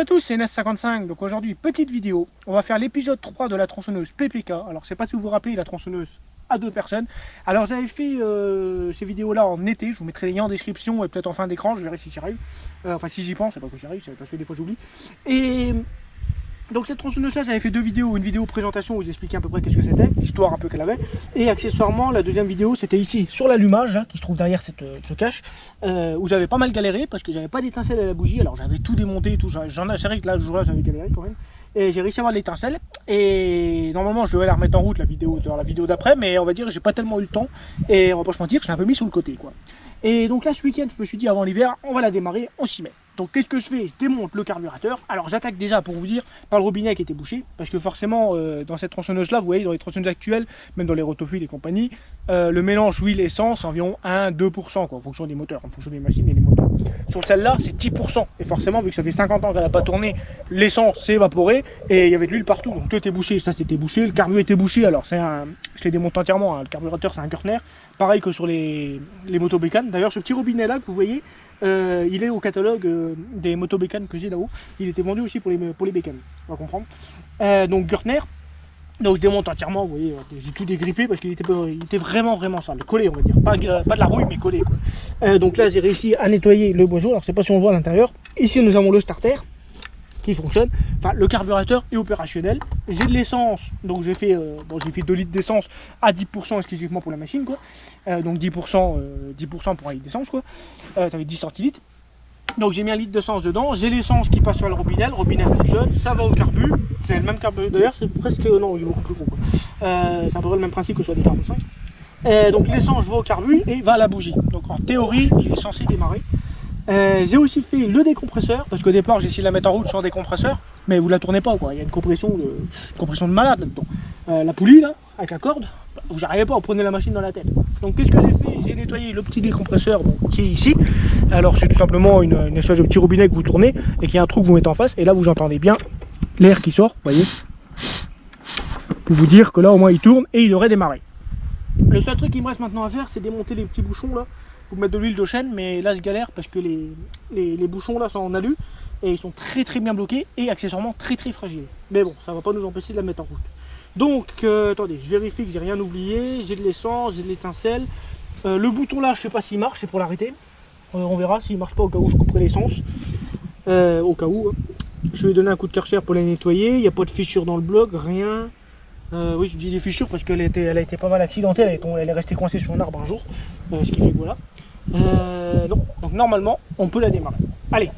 tous, c'est NES55. Donc aujourd'hui, petite vidéo. On va faire l'épisode 3 de la tronçonneuse PPK. Alors, je sais pas si vous vous rappelez, la tronçonneuse à 2 personnes. Alors, j'avais fait ces vidéos-là en été. Je vous mettrai les liens en description et peut-être en fin d'écran. Je verrai si j'y arrive. Enfin, si j'y pense, c'est pas que j'y arrive, c'est parce que des fois j'oublie. Et donc cette tronçonneuse-là, j'avais fait 2 vidéos, une vidéo présentation où j'expliquais à peu près qu'est-ce que c'était, l'histoire un peu qu'elle avait, et accessoirement la deuxième vidéo c'était ici, sur l'allumage, hein, qui se trouve derrière ce cache, où j'avais pas mal galéré parce que j'avais pas d'étincelle à la bougie, alors j'avais tout démonté et tout, c'est vrai que là, ce jour-là j'avais galéré quand même, et j'ai réussi à avoir de l'étincelle, et normalement je devais la remettre en route dans la vidéo d'après, mais on va dire que j'ai pas tellement eu le temps, et on va pas se mentir, je l'ai un peu mis sous le côté quoi. Et donc là ce week-end je me suis dit avant l'hiver, on va la démarrer, on s'y met. Donc qu'est-ce que je fais? Je démonte le carburateur. Alors j'attaque déjà pour vous dire par le robinet qui était bouché, parce que forcément dans cette tronçonneuse là, vous voyez dans les tronçonneuses actuelles, même dans les rotophiles et compagnie, le mélange huile essence environ 1-2% en fonction des moteurs, en fonction des machines et des moteurs. Sur celle-là c'est 10%, et forcément vu que ça fait 50 ans qu'elle n'a pas tourné, l'essence s'est évaporée et il y avait de l'huile partout, donc tout était bouché. Ça c'était bouché, le carbu était bouché, alors je l'ai démonté entièrement, hein. Le carburateur c'est un Görtner, pareil que sur les motos bécanes. D'ailleurs ce petit robinet là que vous voyez, il est au catalogue des motos bécanes que j'ai là-haut. Il était vendu aussi pour les bécanes, on va comprendre. Donc Görtner. Donc je démonte entièrement, vous voyez, j'ai tout dégrippé parce qu'il était vraiment sale, collé on va dire, pas de la rouille mais collé quoi. Donc là j'ai réussi à nettoyer le boiseau, alors je sais pas si on le voit à l'intérieur. Ici nous avons le starter qui fonctionne, enfin le carburateur est opérationnel. J'ai de l'essence, donc j'ai fait 2 litres d'essence à 10% exclusivement pour la machine quoi. Donc 10% pour un litre d'essence quoi, ça fait 10 centilitres. Donc j'ai mis 1 litre d'essence dedans, j'ai l'essence qui passe sur le robinet fonctionne, ça va au carbu, c'est le même carbu, d'ailleurs c'est presque, non il est beaucoup plus gros quoi. C'est à peu près le même principe que sur des 45. Donc l'essence va au carbu et va à la bougie, donc en théorie il est censé démarrer. J'ai aussi fait le décompresseur, parce qu'au départ j'ai essayé de la mettre en route sans décompresseur, mais vous la tournez pas quoi, il y a une compression de malade là-dedans. La poulie là, avec la corde, vous n'arrivez pas, vous prenez la machine dans la tête. Donc qu'est-ce que j'ai fait? J'ai nettoyé le petit décompresseur qui est ici. Alors c'est tout simplement une espèce de petit robinet que vous tournez et qui a un trou que vous mettez en face, et là vous entendez bien l'air qui sort, vous voyez, pour vous dire que là au moins il tourne et il aurait démarré. Le seul truc qui me reste maintenant à faire, c'est démonter les petits bouchons là, pour mettre de l'huile de chêne, mais là je galère parce que les bouchons là sont en alu et ils sont très bien bloqués et accessoirement très fragiles. Mais bon, ça va pas nous empêcher de la mettre en route. Donc attendez, je vérifie que j'ai rien oublié, j'ai de l'essence, j'ai de l'étincelle. Le bouton là, je sais pas s'il marche, c'est pour l'arrêter. On verra s'il marche pas, au cas où je couperai l'essence. Au cas où. Je vais donner un coup de Karcher pour les nettoyer. Il n'y a pas de fissure dans le bloc, rien. Oui, je dis des fissures parce qu'elle a été pas mal accidentée, elle est restée coincée sur un arbre un jour. Ce qui fait que voilà. Donc normalement, on peut la démarrer. Allez,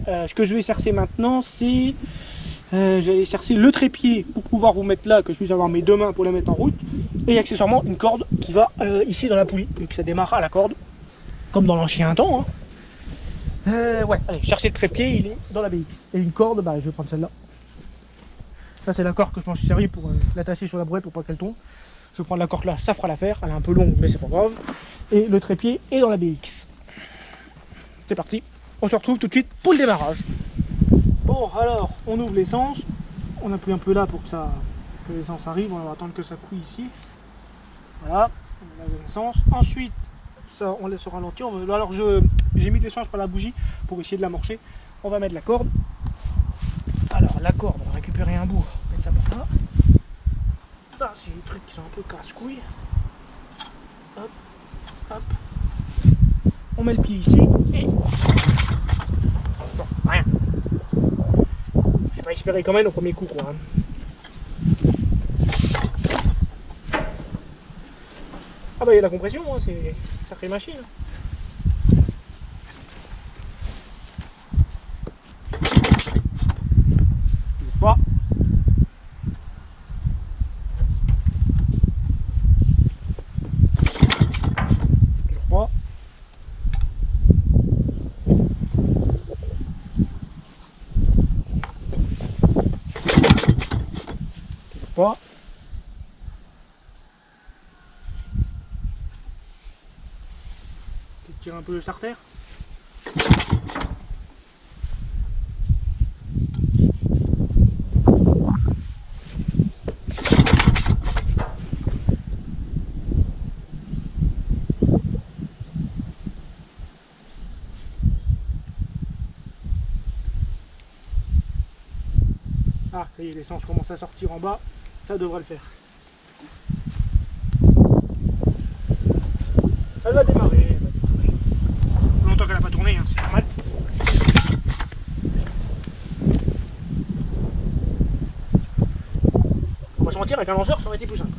ce que je vais chercher maintenant, c'est... j'allais chercher le trépied pour pouvoir vous mettre là, que je puisse avoir mes 2 mains pour la mettre en route, et accessoirement une corde qui va ici dans la poulie, donc ça démarre à la corde, comme dans l'ancien temps. Hein. Ouais, allez, chercher le trépied, il est dans la BX. Et une corde, bah, je vais prendre celle-là. Ça c'est la corde que je m'en suis servi pour l'attacher sur la brouette pour pas qu'elle tombe. Je vais prendre la corde là, ça fera l'affaire, elle est un peu longue mais c'est pas grave. Et le trépied est dans la BX. C'est parti, on se retrouve tout de suite pour le démarrage. Bon alors, on ouvre l'essence, on appuie un peu là pour que l'essence arrive, on va attendre que ça couille ici. Voilà, on a l'essence. Ensuite, ça on laisse ralentir. Alors j'ai mis de l'essence par la bougie pour essayer de l'amorcer. On va mettre la corde. Alors la corde, on va récupérer un bout, mettre ça par là. Ça c'est des trucs qui sont un peu casse-couilles. Hop, hop. On met le pied ici et... Bon, rien. J'ai pas espéré quand même au premier coup quoi. Hein. Ah bah il y a la compression, hein, c'est une sacrée machine. Pas. Toujours pas. Toujours pas. Tu tires un peu le starter. Ah, ça y est, l'essence commence à sortir en bas, ça devrait le faire. Elle va démarrer, longtemps qu'elle n'a pas tourné, hein, c'est normal. On va se mentir, avec un lanceur, ça aurait été plus simple.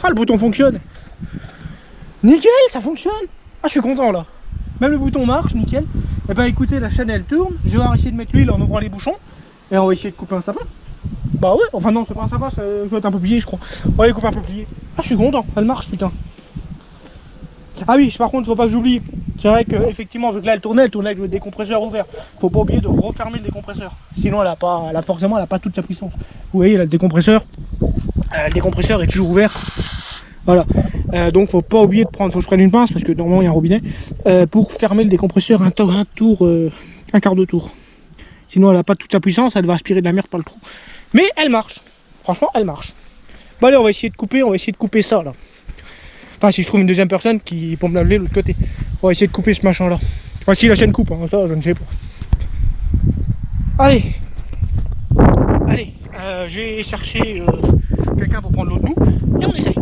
Ah, le bouton fonctionne. Nickel, ça fonctionne. Ah, je suis content là. Même le bouton marche, nickel. Et bah écoutez, la chaîne elle tourne. Je vais essayer de mettre l'huile en ouvrant les bouchons. Et on va essayer de couper un sapin. Bah ouais, enfin non, c'est pas un sapin, ça doit être un peu plié, je crois. On va aller couper un peu plié. Ah, je suis content, elle marche, putain. Ah oui, par contre, faut pas que j'oublie. C'est vrai que effectivement, vu que là elle tournait avec le décompresseur ouvert. Faut pas oublier de refermer le décompresseur. Sinon, forcément, elle a pas toute sa puissance. Vous voyez, là, le décompresseur est toujours ouvert. Voilà. Donc, faut pas oublier de prendre. Faut que je prenne une pince parce que normalement il y a un robinet pour fermer le décompresseur un quart de tour. Sinon, elle a pas toute sa puissance, elle va aspirer de la merde par le trou. Mais elle marche. Franchement, elle marche. Bon allez, on va essayer de couper ça là. Enfin, si je trouve une deuxième personne pour me laver de l'autre côté. On va essayer de couper ce machin là. Enfin, si la chaîne coupe, hein, ça je ne sais pas. Allez. Allez, j'ai cherché quelqu'un pour prendre l'autre bout. Et on essaye.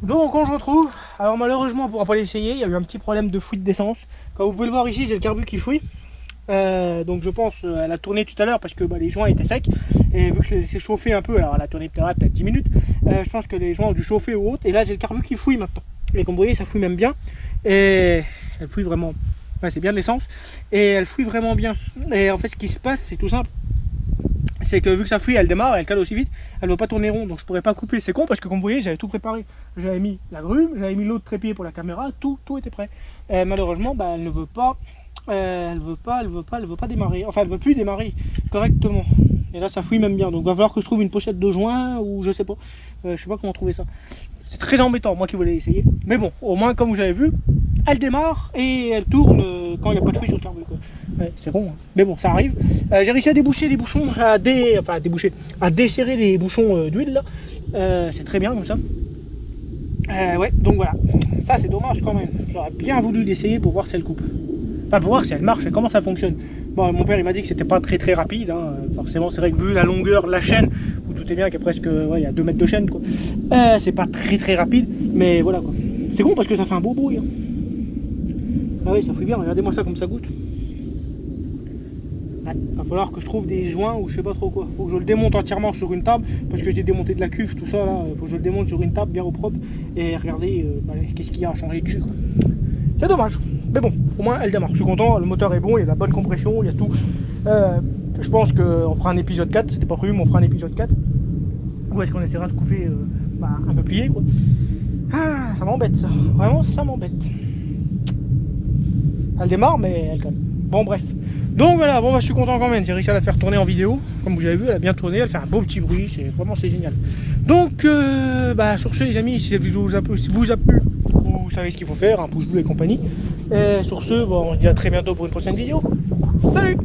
Donc on se retrouve. Alors malheureusement on ne pourra pas l'essayer, il y a eu un petit problème de fuite d'essence. Comme vous pouvez le voir ici, c'est le carbu qui fouille. Donc je pense elle a tourné tout à l'heure parce que les joints étaient secs. Et vu que je l'ai laissé chauffer un peu, alors elle a tourné peut-être 10 minutes, je pense que les joints ont dû chauffer ou autre. Et là j'ai le carbu qui fouille maintenant. Et comme vous voyez ça fouille même bien. Et elle fouille vraiment, ouais, c'est bien de l'essence. Et elle fouille vraiment bien. Et en fait ce qui se passe c'est tout simple. C'est que vu que ça fouille, elle démarre, elle cale aussi vite, elle ne va pas tourner rond, donc je pourrais pas couper. C'est con parce que comme vous voyez, j'avais tout préparé. J'avais mis la grume, j'avais mis l'autre trépied pour la caméra, tout était prêt. Malheureusement, elle ne veut pas, elle veut pas démarrer. Enfin, elle veut plus démarrer correctement. Et là, ça fouille même bien. Donc, il va falloir que je trouve une pochette de joint ou je sais pas. Je sais pas comment trouver ça. C'est très embêtant, moi qui voulais essayer. Mais bon, au moins, comme vous avez vu, elle démarre et elle tourne quand il n'y a pas de fouille sur le carbu. Ouais, c'est bon, hein. Mais bon, ça arrive. J'ai réussi à déboucher les bouchons, à desserrer les bouchons d'huile là. C'est très bien comme ça. Ouais, donc voilà. Ça, c'est dommage quand même. J'aurais bien voulu l'essayer pour voir si elle coupe. Enfin, pour voir si elle marche et comment ça fonctionne. Bon, mon père il m'a dit que c'était pas très rapide. Hein. Forcément, c'est vrai que vu la longueur de la chaîne, vous doutez bien qu'il y a presque il y a 2 mètres de chaîne, quoi. C'est pas très rapide, mais voilà quoi. C'est bon parce que ça fait un beau bruit. Hein. Ah oui, ça fouille bien. Regardez-moi ça comme ça goûte. Ouais, va falloir que je trouve des joints ou je sais pas trop quoi. Faut que je le démonte entièrement sur une table parce que j'ai démonté de la cuve, tout ça là. Faut que je le démonte sur une table bien au propre et regardez qu'est-ce qu'il y a à changer dessus. C'est dommage, mais bon, au moins elle démarre. Je suis content, le moteur est bon, il y a la bonne compression, il y a tout. Je pense qu'on fera un épisode 4, c'était pas prévu, mais on fera un épisode 4 où est-ce qu'on essaiera de couper un peu plié quoi. Ah, ça m'embête ça, vraiment ça m'embête. Elle démarre mais elle calme. Bon bref. Donc voilà, bon je suis content quand même, j'ai réussi à la faire tourner en vidéo. Comme vous avez vu, elle a bien tourné, elle fait un beau petit bruit, c'est génial. Donc sur ce les amis, si cette vidéo vous a plu, vous savez ce qu'il faut faire, un pouce bleu et compagnie. Et sur ce, on se dit à très bientôt pour une prochaine vidéo. Salut!